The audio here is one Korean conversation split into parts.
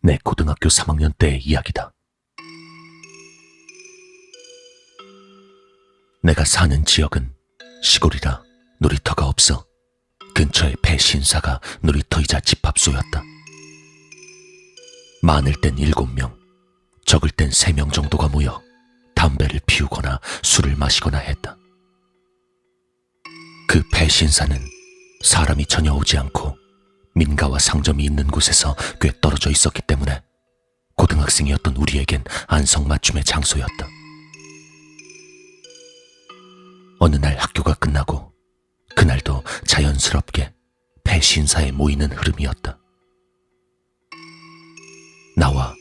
내 고등학교 3학년 때의 이야기다. 내가 사는 지역은 시골이라 놀이터가 없어 근처에 배신사가 놀이터이자 집합소였다. 많을 땐 7명, 적을 땐 3명 정도가 모여 담배를 피우거나 술을 마시거나 했다. 그 배신사는 사람이 전혀 오지 않고 민가와 상점이 있는 곳에서 꽤 떨어져 있었기 때문에 고등학생이었던 우리에겐 안성맞춤의 장소였다. 어느 날 학교가 끝나고 그날도 자연스럽게 배신사에 모이는 흐름이었다. 나와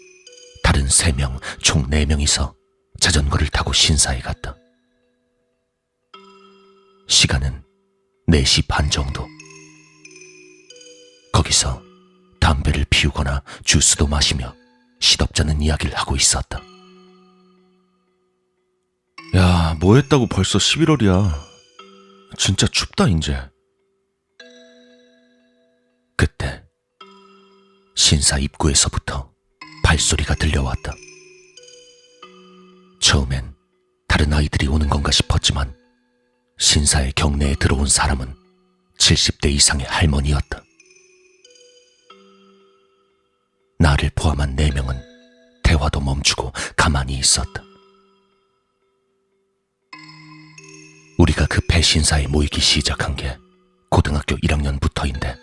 다른 3명, 총 4명이서 자전거를 타고 신사에 갔다. 시간은 4시 반 정도. 거기서 담배를 피우거나 주스도 마시며 시덥잖은 이야기를 하고 있었다. 야, 뭐 했다고 벌써 11월이야. 진짜 춥다, 이제. 그때 신사 입구에서부터 발소리가 들려왔다. 처음엔 다른 아이들이 오는 건가 싶었지만 신사의 경내에 들어온 사람은 70대 이상의 할머니였다. 나를 포함한 4명은 대화도 멈추고 가만히 있었다. 우리가 그 배신사에 모이기 시작한 게 고등학교 1학년부터인데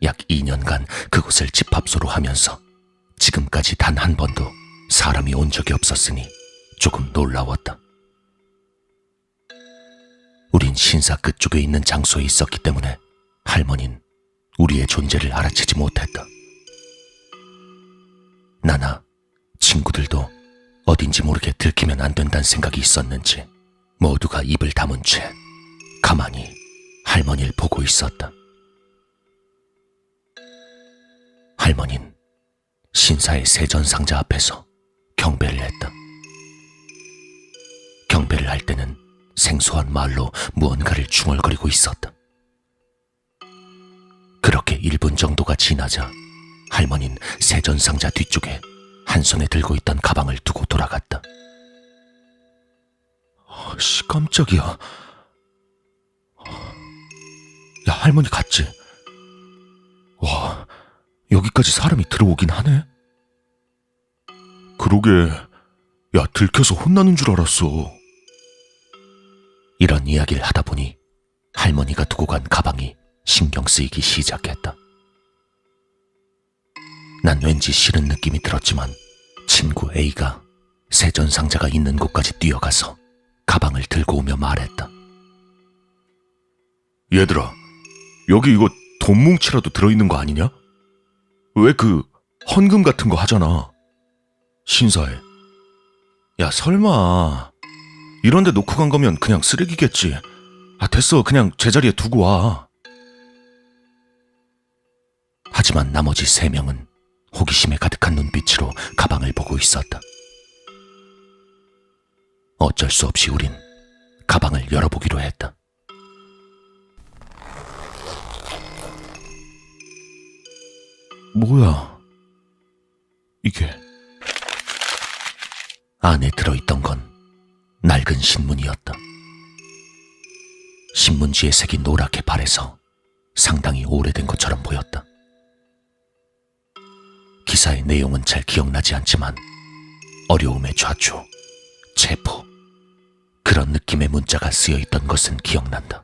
약 2년간 그곳을 집합소로 하면서 지금까지 단 한 번도 사람이 온 적이 없었으니 조금 놀라웠다. 우린 신사 끝쪽에 있는 장소에 있었기 때문에 할머니는 우리의 존재를 알아채지 못했다. 나나 친구들도 어딘지 모르게 들키면 안 된다는 생각이 있었는지 모두가 입을 다문 채 가만히 할머니를 보고 있었다. 할머니는 신사의 세전상자 앞에서 경배를 했다. 경배를 할 때는 생소한 말로 무언가를 중얼거리고 있었다. 그렇게 1분 정도가 지나자 할머니는 세전상자 뒤쪽에 한 손에 들고 있던 가방을 두고 돌아갔다. 씨, 깜짝이야. 야, 할머니 갔지? 와, 여기까지 사람이 들어오긴 하네? 그러게, 야, 들켜서 혼나는 줄 알았어. 이런 이야기를 하다 보니 할머니가 두고 간 가방이 신경 쓰이기 시작했다. 난 왠지 싫은 느낌이 들었지만 친구 A가 세전상자가 있는 곳까지 뛰어가서 가방을 들고 오며 말했다. 얘들아, 여기 이거 돈 뭉치라도 들어있는 거 아니냐? 왜 그 헌금 같은 거 하잖아, 신사에. 야, 설마 이런 데 놓고 간 거면 그냥 쓰레기겠지. 아, 됐어, 그냥 제자리에 두고 와. 하지만 나머지 3명은 호기심에 가득한 눈빛으로 가방을 보고 있었다. 어쩔 수 없이 우린 가방을 열어보기로 했다. 뭐야, 이게. 안에 들어있던 건 낡은 신문이었다. 신문지에 색이 노랗게 바래서 상당히 오래된 것처럼 보였다. 기사의 내용은 잘 기억나지 않지만 어려움의 좌초, 체포, 그런 느낌의 문자가 쓰여있던 것은 기억난다.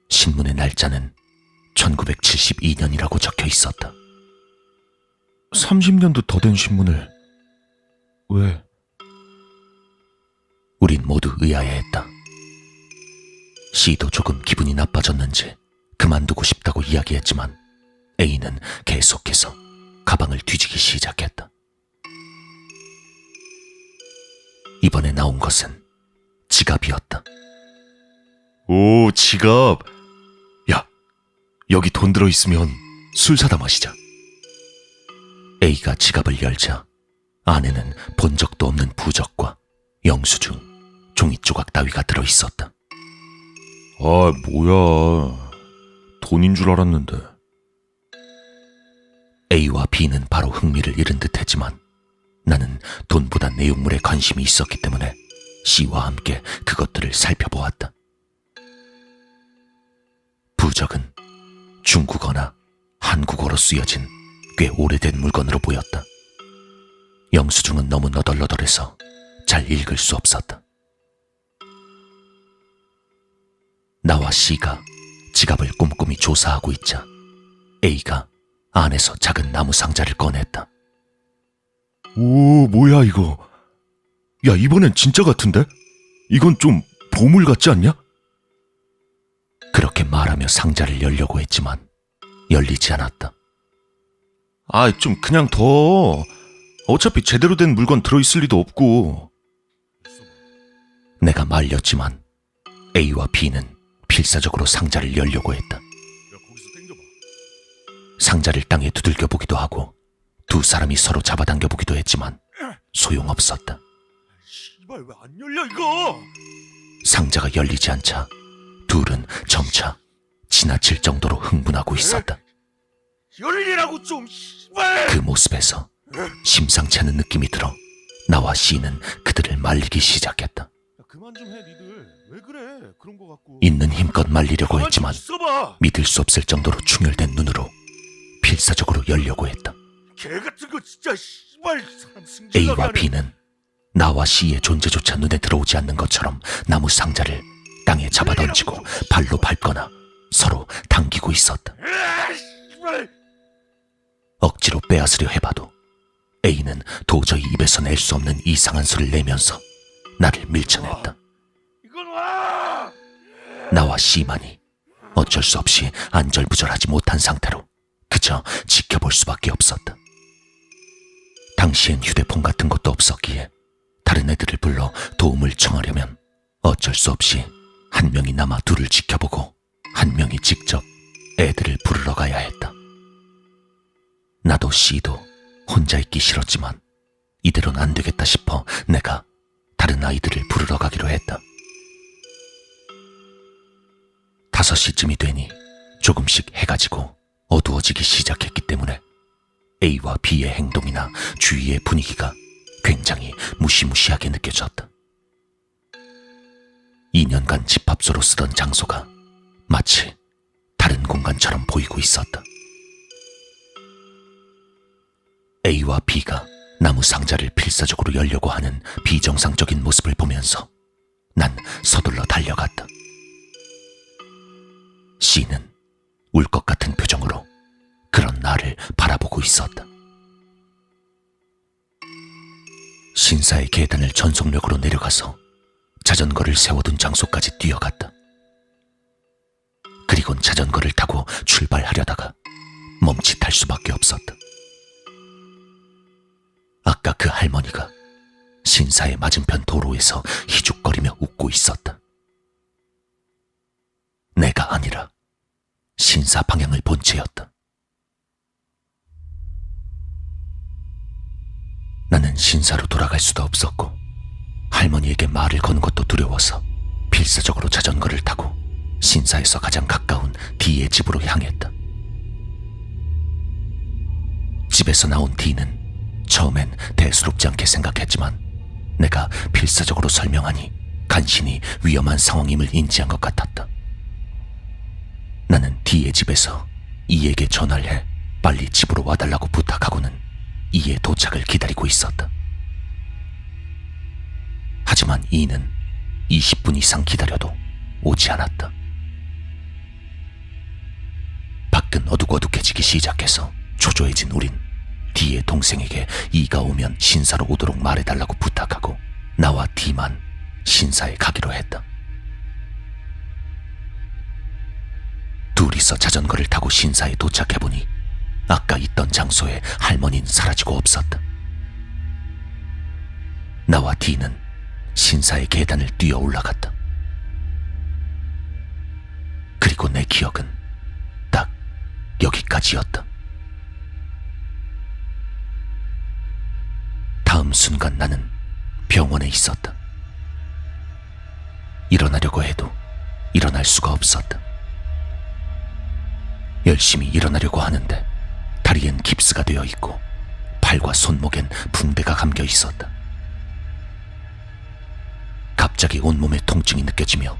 신문의 날짜는 1972년이라고 적혀 있었다. 30년도 더 된 신문을 왜? 우린 모두 의아해했다. C도 조금 기분이 나빠졌는지 그만두고 싶다고 이야기했지만 A는 계속해서 가방을 뒤지기 시작했다. 이번에 나온 것은 지갑이었다. 오, 지갑. 야, 여기 돈 들어있으면 술 사다 마시자. A가 지갑을 열자 안에는 본 적도 없는 부적과 영수증, 종이 조각 따위가 들어있었다. 아, 뭐야. 돈인 줄 알았는데. A와 B는 바로 흥미를 잃은 듯했지만 나는 돈보다 내용물에 관심이 있었기 때문에 C와 함께 그것들을 살펴보았다. 부적은 중국어나 한국어로 쓰여진 꽤 오래된 물건으로 보였다. 영수증은 너무 너덜너덜해서 잘 읽을 수 없었다. 나와 C가 지갑을 꼼꼼히 조사하고 있자 A가 안에서 작은 나무 상자를 꺼냈다. 오, 뭐야 이거. 야, 이번엔 진짜 같은데? 이건 좀 보물 같지 않냐? 그렇게 말하며 상자를 열려고 했지만 열리지 않았다. 아, 좀 그냥 둬. 어차피 제대로 된 물건 들어있을 리도 없고. 내가 말렸지만 A와 B는 필사적으로 상자를 열려고 했다. 상자를 땅에 두들겨 보기도 하고 두 사람이 서로 잡아당겨 보기도 했지만 소용없었다. 씨발, 왜 안 열려 이거? 상자가 열리지 않자 둘은 점차 지나칠 정도로 흥분하고 있었다. 열리라고 좀, 씨발! 그 모습에서 심상치 않은 느낌이 들어 나와 C는 그들을 말리기 시작했다. 야, 그만 좀 해, 니들. 왜 그래? 그런 거 갖고. 있는 힘껏 말리려고 했지만 있어봐. 믿을 수 없을 정도로 충혈된 눈으로 필사적으로 열려고 했다. 개 같은 거 진짜, 씨발. 사람 승질나게 A와 하네. B는 나와 C의 존재조차 눈에 들어오지 않는 것처럼 나무 상자를 땅에 잡아던지고 발로 밟거나 서로 당기고 있었다. 씨발. 억지로 빼앗으려 해봐도 A는 도저히 입에서 낼 수 없는 이상한 소리를 내면서 나를 밀쳐냈다. 이건 와! 나와 C만이 어쩔 수 없이 안절부절하지 못한 상태로 그저 지켜볼 수밖에 없었다. 당시엔 휴대폰 같은 것도 없었기에 다른 애들을 불러 도움을 청하려면 어쩔 수 없이 한 명이 남아 둘을 지켜보고 한 명이 직접 애들을 부르러 가야 했다. 나도 C도 혼자 있기 싫었지만 이대로는 안 되겠다 싶어 내가 다른 아이들을 부르러 가기로 했다. 5시쯤이 되니 조금씩 해가 지고 어두워지기 시작했기 때문에 A와 B의 행동이나 주위의 분위기가 굉장히 무시무시하게 느껴졌다. 2년간 집합소로 쓰던 장소가 마치 다른 공간처럼 보이고 있었다. A와 B가 나무 상자를 필사적으로 열려고 하는 비정상적인 모습을 보면서 난 서둘러 달려갔다. C는 울 것 같은 표정으로 그런 나를 바라보고 있었다. 신사의 계단을 전속력으로 내려가서 자전거를 세워둔 장소까지 뛰어갔다. 그리곤 자전거를 타고 출발하려다가 멈칫할 수밖에 없었다. 아까 그 할머니가 신사의 맞은편 도로에서 희죽거리며 웃고 있었다. 내가 아니라 신사 방향을 본 채였다. 나는 신사로 돌아갈 수도 없었고 할머니에게 말을 거는 것도 두려워서 필사적으로 자전거를 타고 신사에서 가장 가까운 D의 집으로 향했다. 집에서 나온 D는 처음엔 대수롭지 않게 생각했지만 내가 필사적으로 설명하니 간신히 위험한 상황임을 인지한 것 같았다. 나는 D의 집에서 E에게 전화를 해 빨리 집으로 와달라고 부탁하고는 E의 도착을 기다리고 있었다. 하지만 E는 20분 이상 기다려도 오지 않았다. 밖은 어둑어둑해지기 시작해서 초조해진 우린 D의 동생에게 E가 오면 신사로 오도록 말해달라고 부탁하고 나와 D만 신사에 가기로 했다. 둘이서 자전거를 타고 신사에 도착해보니 아까 있던 장소에 할머니는 사라지고 없었다. 나와 D는 신사의 계단을 뛰어 올라갔다. 그리고 내 기억은 딱 여기까지였다. 다음 순간 나는 병원에 있었다. 일어나려고 해도 일어날 수가 없었다. 열심히 일어나려고 하는데 다리엔 기분 깁스가 되어 있고 팔과 손목엔 붕대가 감겨 있었다. 갑자기 온몸에 통증이 느껴지며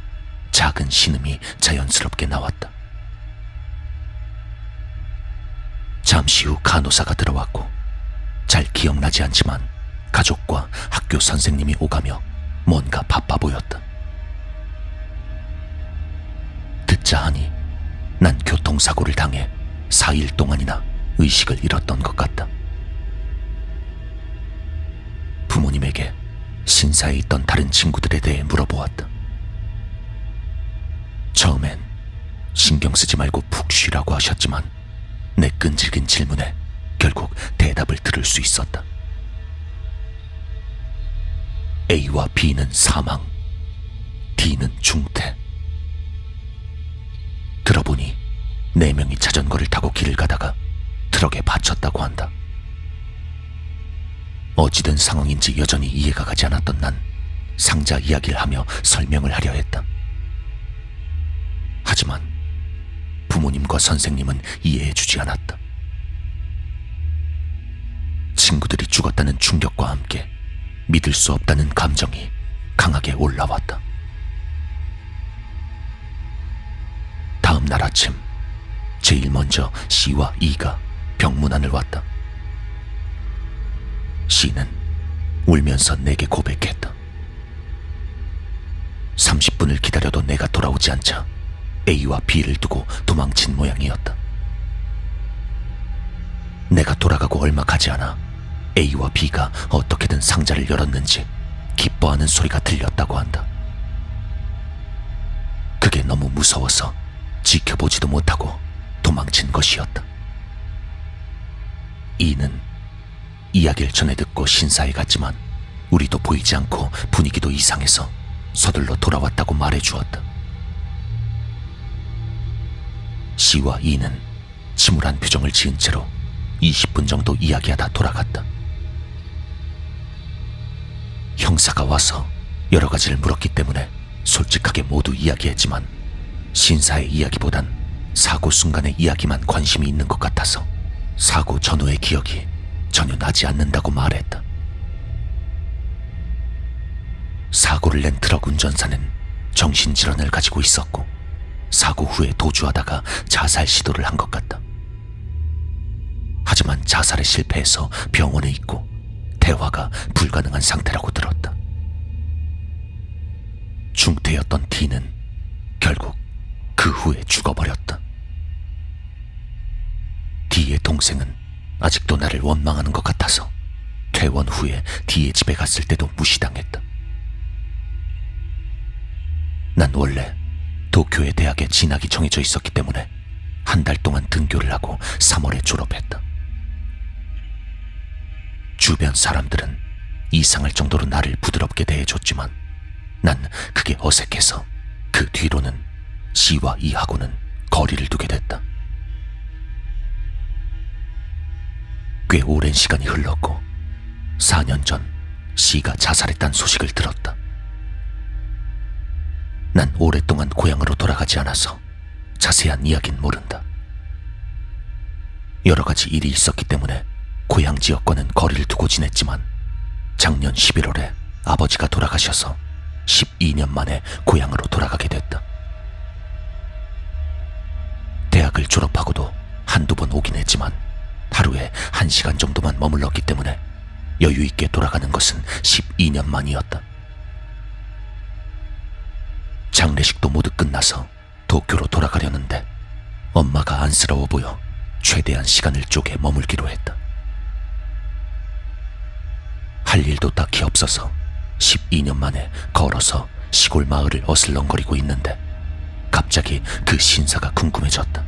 작은 신음이 자연스럽게 나왔다. 잠시 후 간호사가 들어왔고 잘 기억나지 않지만 가족과 학교 선생님이 오가며 뭔가 바빠 보였다. 듣자 하니 난 교통사고를 당해 4일 동안이나 의식을 잃었던 것 같다. 부모님에게 신사에 있던 다른 친구들에 대해 물어보았다. 처음엔 신경 쓰지 말고 푹 쉬라고 하셨지만 내 끈질긴 질문에 결국 대답을 들을 수 있었다. A와 B는 사망, D는 중태. 들어보니 4명이 자전거를 타고 길을 가다가 트럭에 받쳤다고 한다. 어찌된 상황인지 여전히 이해가 가지 않았던 난 상자 이야기를 하며 설명을 하려 했다. 하지만 부모님과 선생님은 이해해주지 않았다. 친구들이 죽었다는 충격과 함께 믿을 수 없다는 감정이 강하게 올라왔다. 다음 날 아침 제일 먼저 C와 E가 병문안을 왔다. C는 울면서 내게 고백했다. 30분을 기다려도 내가 돌아오지 않자 A와 B를 두고 도망친 모양이었다. 내가 돌아가고 얼마 가지 않아 A와 B가 어떻게든 상자를 열었는지 기뻐하는 소리가 들렸다고 한다. 그게 너무 무서워서 지켜보지도 못하고 도망친 것이었다. E는 이야기를 전해 듣고 신사에 갔지만 우리도 보이지 않고 분위기도 이상해서 서둘러 돌아왔다고 말해주었다. C와 E는 침울한 표정을 지은 채로 20분 정도 이야기하다 돌아갔다. 형사가 와서 여러 가지를 물었기 때문에 솔직하게 모두 이야기했지만 신사의 이야기보단 사고 순간의 이야기만 관심이 있는 것 같아서 사고 전후의 기억이 전혀 나지 않는다고 말했다. 사고를 낸 트럭 운전사는 정신질환을 가지고 있었고 사고 후에 도주하다가 자살 시도를 한 것 같다. 하지만 자살에 실패해서 병원에 있고 대화가 불가능한 상태라고 들었다. 중태였던 D는 결국 그 후에 죽어버렸다. D의 동생은 아직도 나를 원망하는 것 같아서 퇴원 후에 D의 집에 갔을 때도 무시당했다. 난 원래 도쿄의 대학에 진학이 정해져 있었기 때문에 한 달 동안 등교를 하고 3월에 졸업했다. 주변 사람들은 이상할 정도로 나를 부드럽게 대해줬지만 난 그게 어색해서 그 뒤로는 C와 E하고는 거리를 두게 됐다. 꽤 오랜 시간이 흘렀고 4년 전 C가 자살했다는 소식을 들었다. 난 오랫동안 고향으로 돌아가지 않아서 자세한 이야기는 모른다. 여러 가지 일이 있었기 때문에 고향 지역과는 거리를 두고 지냈지만 작년 11월에 아버지가 돌아가셔서 12년 만에 고향으로 돌아가게 됐다. 대학을 졸업하고도 한두 번 오긴 했지만 하루에 1시간 정도만 머물렀기 때문에 여유 있게 돌아가는 것은 12년 만이었다. 장례식도 모두 끝나서 도쿄로 돌아가려는데 엄마가 안쓰러워 보여 최대한 시간을 쪼개 머물기로 했다. 할 일도 딱히 없어서 12년 만에 걸어서 시골 마을을 어슬렁거리고 있는데 갑자기 그 신사가 궁금해졌다.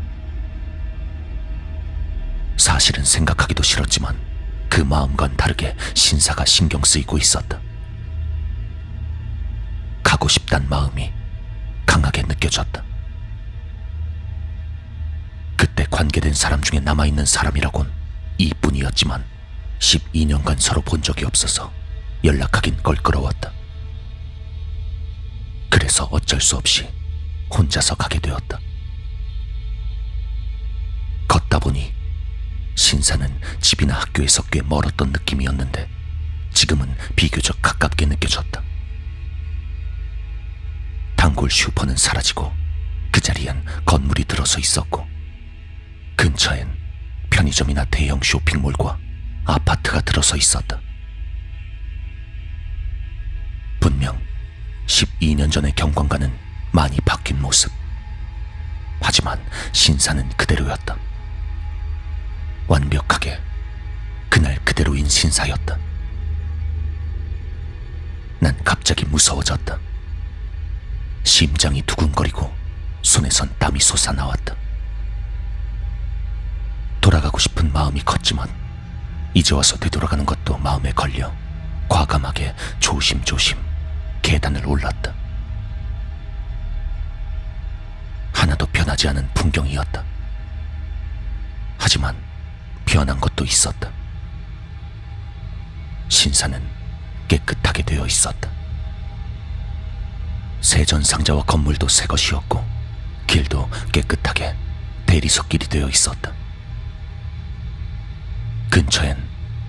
사실은 생각하기도 싫었지만 그 마음과는 다르게 신사가 신경 쓰이고 있었다. 가고 싶단 마음이 강하게 느껴졌다. 그때 관계된 사람 중에 남아있는 사람이라곤 이뿐이었지만 12년간 서로 본 적이 없어서 연락하긴 껄끄러웠다. 그래서 어쩔 수 없이 혼자서 가게 되었다. 걷다 보니 신사는 집이나 학교에서 꽤 멀었던 느낌이었는데 지금은 비교적 가깝게 느껴졌다. 단골 슈퍼는 사라지고 그 자리엔 건물이 들어서 있었고 근처엔 편의점이나 대형 쇼핑몰과 아파트가 들어서 있었다. 분명 12년 전의 경관과는 많이 바뀐 모습. 하지만 신사는 그대로였다. 완벽하게 그날 그대로인 신사였다. 난 갑자기 무서워졌다. 심장이 두근거리고 손에선 땀이 솟아나왔다. 돌아가고 싶은 마음이 컸지만 이제 와서 되돌아가는 것도 마음에 걸려 과감하게 조심조심 계단을 올랐다. 하나도 변하지 않은 풍경이었다. 하지만 변한 것도 있었다. 신사는 깨끗하게 되어 있었다. 세전 상자와 건물도 새 것이었고 길도 깨끗하게 대리석길이 되어 있었다. 근처엔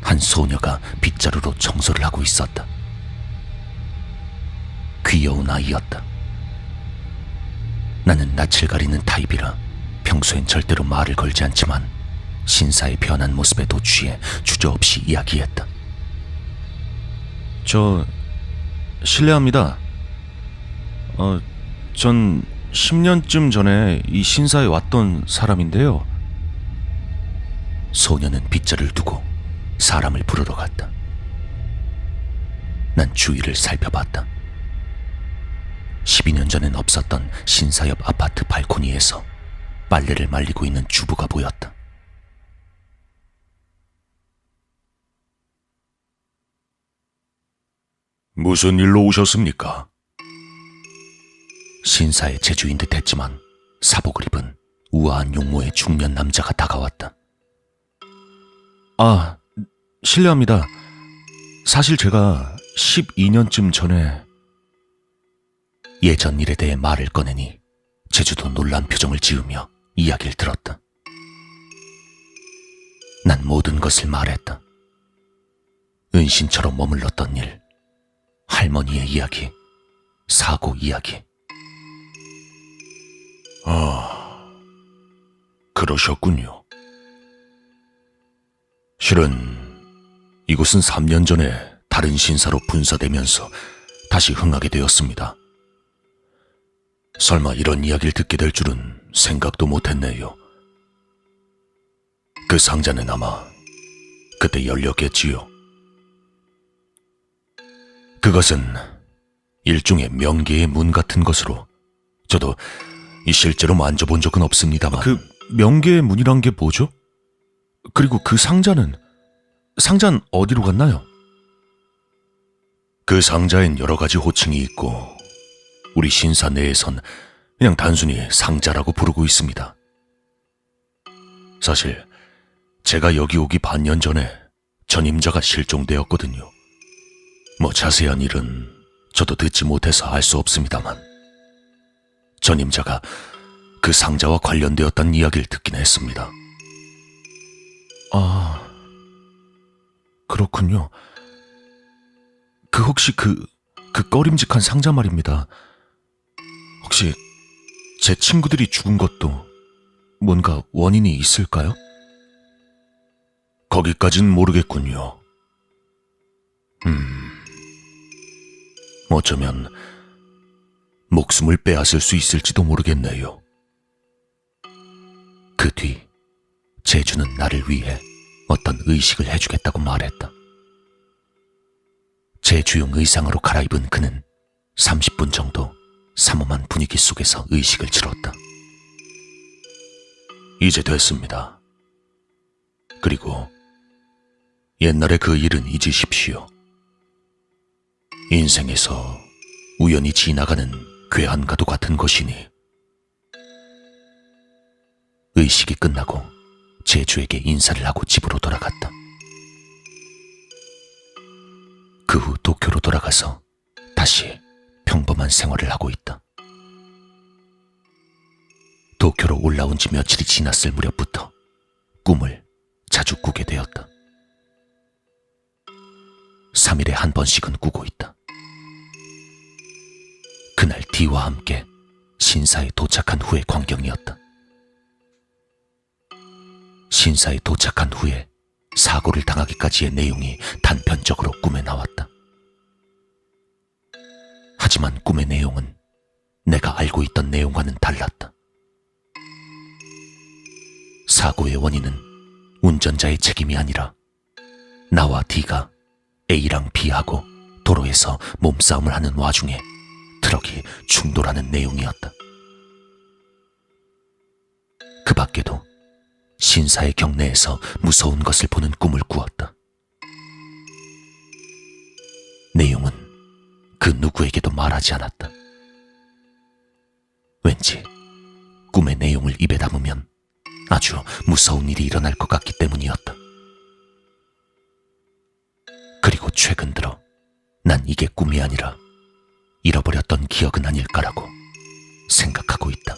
한 소녀가 빗자루로 청소를 하고 있었다. 귀여운 아이였다. 나는 낯을 가리는 타입이라 평소엔 절대로 말을 걸지 않지만 신사의 변한 모습에도 취해 주저없이 이야기했다. 저 실례합니다. 전 10년쯤 전에 이 신사에 왔던 사람인데요. 소녀는 빗자루를 두고 사람을 부르러 갔다. 난 주위를 살펴봤다. 12년 전엔 없었던 신사 옆 아파트 발코니에서 빨래를 말리고 있는 주부가 보였다. 무슨 일로 오셨습니까? 신사의 제주인 듯 했지만 사복을 입은 우아한 용모의 중년 남자가 다가왔다. 아, 실례합니다. 사실 제가 12년쯤 전에 예전 일에 대해 말을 꺼내니 제주도 놀란 표정을 지으며 이야기를 들었다. 난 모든 것을 말했다. 은신처럼 머물렀던 일, 할머니의 이야기, 사고 이야기. 그러셨군요. 실은 이곳은 3년 전에 다른 신사로 분사되면서 다시 흥하게 되었습니다. 설마 이런 이야기를 듣게 될 줄은 생각도 못했네요. 그 상자는 아마 그때 열렸겠지요. 그것은 일종의 명계의 문 같은 것으로 저도 실제로 만져본 적은 없습니다만. 그 명계의 문이란 게 뭐죠? 그리고 그 상자는 어디로 갔나요? 그 상자엔 여러 가지 호칭이 있고 우리 신사 내에선 그냥 단순히 상자라고 부르고 있습니다. 사실 제가 여기 오기 반년 전에 전임자가 실종되었거든요. 뭐 자세한 일은 저도 듣지 못해서 알 수 없습니다만 전임자가 그 상자와 관련되었다는 이야기를 듣긴 했습니다. 아, 그렇군요. 혹시 그 꺼림직한 상자 말입니다. 혹시 제 친구들이 죽은 것도 뭔가 원인이 있을까요? 거기까진 모르겠군요. 어쩌면 목숨을 빼앗을 수 있을지도 모르겠네요. 그 뒤 제주는 나를 위해 어떤 의식을 해주겠다고 말했다. 제주용 의상으로 갈아입은 그는 30분 정도 삼엄한 분위기 속에서 의식을 치렀다. 이제 됐습니다. 그리고 옛날의 그 일은 잊으십시오. 인생에서 우연히 지나가는 괴한과도 같은 것이니. 의식이 끝나고 제주에게 인사를 하고 집으로 돌아갔다. 그 후 도쿄로 돌아가서 다시 평범한 생활을 하고 있다. 도쿄로 올라온 지 며칠이 지났을 무렵부터 꿈을 자주 꾸게 되었다. 3일에 한 번씩은 꾸고 있다. 그날 D와 함께 신사에 도착한 후의 광경이었다. 신사에 도착한 후에 사고를 당하기까지의 내용이 단편적으로 꿈에 나왔다. 하지만 꿈의 내용은 내가 알고 있던 내용과는 달랐다. 사고의 원인은 운전자의 책임이 아니라 나와 D가 A랑 B하고 도로에서 몸싸움을 하는 와중에 트럭이 충돌하는 내용이었다. 그 밖에도 신사의 경내에서 무서운 것을 보는 꿈을 꾸었다. 내용은 그 누구에게도 말하지 않았다. 왠지 꿈의 내용을 입에 담으면 아주 무서운 일이 일어날 것 같기 때문이었다. 그리고 최근 들어 난 이게 꿈이 아니라 잃어버렸던 기억은 아닐까라고 생각하고 있다.